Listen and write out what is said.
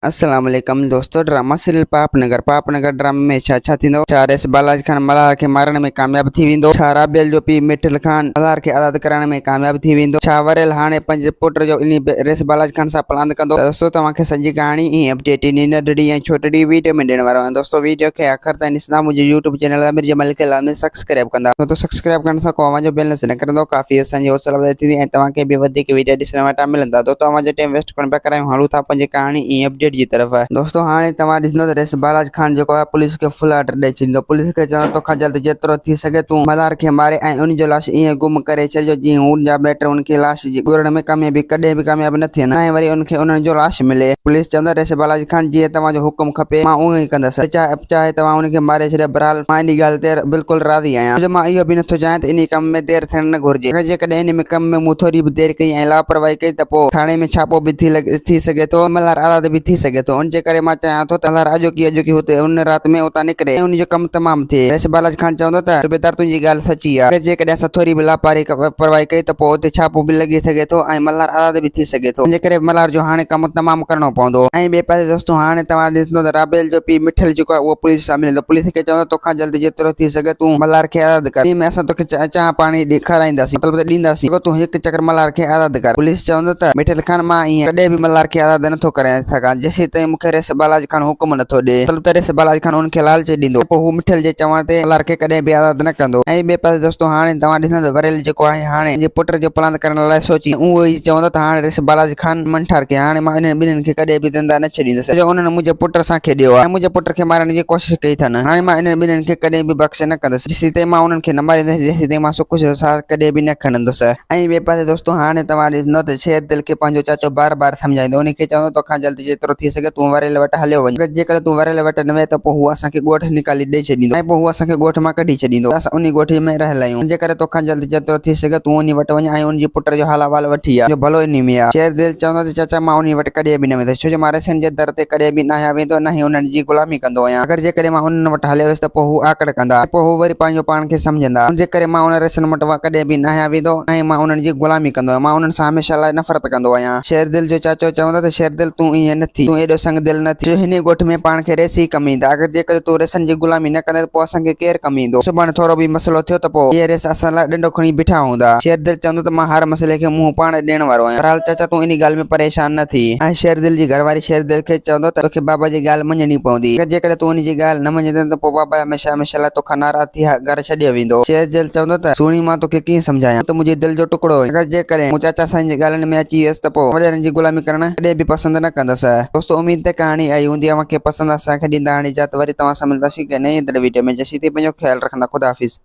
अस्सलाम वालेकुम दोस्तों। ड्रामा सीरियल पापनगर ड्रामा में छा थींदो। छा रेस बालाजी खान मल्हार खे मारण में कामयाब थी वेंदो। छा राबेल जो पीउ मिठल खान मल्हार खे आज़ाद कराइण में कामयाब थी वेंदो। छा वरियल हाणे पंहिंजे पुट जो इन रेस बालाजी खान सां प्लान कंदो। दोस्तों तव्हांखे सॼी कहाणी ऐं अपडेट इन नंढड़ी ऐं छोटड़ी वीडियो में ॾियण वारो आहियां। दोस्तों वीडियो खे आख़िर ताईं ॾिसंदा। मुंहिंजे यूट्यूब चैनल अमीर जमाल खे लाज़मी सब्सक्राइब कंदा। तो सब्सक्राइब करण सां को आवाज़ जो बेल न करंदो। काफ़ी असांजी हौसला वधाई थींदी ऐं तव्हांखे बि वधीक वीडियो ॾिसण वटां मिलंदा। तो तव्हांजो टाइम वेस्ट कोन पिया करायूं, हलूं था पंहिंजी कहाणी ऐं अपडेट जी तरफ़। दोस्तों हाणे तव्हां ॾिसंदो त रेस बालाजी खान जेको आहे पुलिस खे फुल ऑर्डर ॾेई छॾींदो। पुलिस खे चवंदो तोखां जल्द जेतिरो थी सघे तूं मल्हार खे मारे ऐं उन जो लाश ईअं गुम करे छॾियो जीअं उनजा बैटर उनखे लाश जी ॻोल्हण में कामयाबी कॾहिं बि कामयाब न थियनि ऐं वरी उनखे उन्हनि जो लाश मिले। पुलिस चवंदो रेस बालाजी खान जीअं तव्हांजो हुकुम खपे मां उहो ई कंदुसि, चाहे तव्हां उनखे मारे छॾियो। बहरहाल मां इन ॻाल्हि ते बिल्कुलु राज़ी आहियां। छो मां इहो बि नथो चाहियां त इन कम में देरि थियण न घुरिजे। अगरि जेकॾहिं इन में कम में मूं थोरी बि देरि कई ऐं लापरवाही कई त पोइ थाणे में छापो बि थी सघे थो, मल्हार आज़ाद बि थी सघे थो। उनजे करे मां चाहियां थो त मल्हार अॼोकी हुते उन राति में उतां निकिरे ऐं उनजो कमु तमामु थिए। रेस बालाजी खान चवंदो त सूबेदार तुंहिंजी ॻाल्हि सची आहे। जेकॾहिं असां थोरी बि लापरवाही कई त पोइ उते छापो बि लॻी सघे थो ऐं मल्हार आज़ाद बि थी सघे थो। इन करे मल्हार जो हाणे कमु तमामु करणो पवंदो। ऐं ॿिए पासे दोस्तों हाणे तव्हां ॾिसंदो त राबेल जो पीउ मिठल जेको आहे उहो पुलिस सां मिलंदो। पुलिस खे चवंदो तोखां जल्दी जेतिरो थी सघे तूं मल्हार खे आज़ाद कर। में असां तोखे चांहि पाणी खाराईंदासीं, मतिलबु त ॾींदासीं, तूं हिकु चक्कर मल्हार खे आज़ाद कर। पुलिस चवंदो त मिठल खान मां ईअं कॾहिं बि मल्हार खे आज़ाद नथो कराए सघां जेसीं ताईं मूंखे रेस बालाजी खान हुकुम नथो ॾे। मतिलबु त रेस बालाजी खान उनखे लालच ॾींदो, पोइ हू मिठल जे चवण ते मल्हार खे कॾहिं बि आज़ाद न कंदो। ऐं ॿिए पासे दोस्तों हाणे तव्हां ॾिसंदो वरियल जेको आहे हाणे पंहिंजे पुट जो प्लान करण लाइ सोची उहो ई चवंदो त हाणे रेस बालाजी खान मन ठार के हाणे मां इन्हनि ॿिन्हिनि खे कॾहिं बि ज़िंदा न छॾींदुसि। जो उन्हनि मुंहिंजे पुट सां खेॾियो आहे ऐं मुंहिंजे पुट खे मारण जी कोशिशि कई अथनि। हाणे मां इन्हनि ॿिन्हिनि खे कॾहिं बि बख़्शे न कंदुसि। जेसीं ताईं मां उन्हनि खे न मारींदुसि, जेसीं ताईं मां सुख जो साथ कॾहिं बि न खणंदुसि। ऐं ॿिए पासे दोस्तों हाणे तव्हां ॾिसंदो त शेर दिल खे पंहिंजो चाचो बार बार सम्झाईंदो। उनखे चवंदो तोखां जल्दी जेतिरो थी सघे तूं वरियल वटि हलियो वञ। जेकर तूं वरियल वटि न वए त पोइ हू असांखे ॻोठ निकाली ॾेई छॾींदो ऐं पोइ हू असांखे ॻोठ मां कढी छॾींदो। असां उन ॻोठ में रहियल आहियूं। जेकर तोखां जल्दी जेतिरो थी सघे तूं उन वटि वञ ऐं उनजे पुट जो हाल अहवाल वठी आ, जो भलो इन में आहे। शेर दिल चवंदो त चाचा मां उन वटि कॾहिं बि न वेंदुसि, छो जो मां रेसनि जे दर ते कॾहिं बि न आहियां वेंदो, न ई उन्हनि जी ग़ुलामी कंदो आहियां। अगरि जेकॾहिं मां उन्हनि वटि हलियो वियुसि त पोइ हू आकड़ कंदा, पोइ हू वरी पंहिंजो पाण खे सम्झंदा। उनजे करे मां उन रेसनि वटि कॾहिं बि न आहियां वेंदो ऐं मां उन्हनि जी ग़ुलामी कंदो आहियां। मां उन्हनि सां हमेशह लाइ नफ़रत कंदो आहियां। शेर दिल जो चाचो चवंदो त शेर दिल तूं ईअं न थी, तूं एॾो संग दिल न थी। हिन ॻोठ में पाण खे रेस ई कमु ईंदा। अगरि जेकर तूं रेसनि जी ग़ुलामी न कंदे पोइ असांखे केरु कमु ईंदो। सुभाणे थोरो बि मसइलो थियो त पोइ इहे रेस असां लाइ ॾंडो खणी बीठा हूंदा। शेर दिल चवंदो त मां हर मसइले खे मुंहुं पाण ॾियण वारो आहियां। बहरहाल चाचा तूं इन ॻाल्हि में परेशान न थी। ऐं शेर दिल जी घरवारी शेर दिल खे चवंदो त तोखे बाबा जी ॻाल्हि मञणी पवंदी। जेकर तूं उनजी ॻाल्हि न मञंदे त पोइ बाबा हमेशह लाइ तोखां नाराज़ थी घर छॾे वेंदो। शेर दिल चवंदो त सुणी मां तोखे कीअं सम्झायां, त मुंहिंजे दिल जो टुकड़ो। अगरि जेकॾहिं मूं चाचा साईं जी ॻाल्हियुनि में अची वियुसि त पोइ वॾेरनि जी ग़ुलामी करणु कॾहिं बि पसंदि न कंदुसि। दोस्तों उमीद त कहाणी आई हूंदी आहे मूंखे पसंदि। असांखे ॾींदा हाणे इजाज़त, वरी तव्हां सां मिलंदासीं नई वीडियो में। जेसीं ताईं पंहिंजो ख्यालु रखंदा। ख़ुदा हाफ़िज़।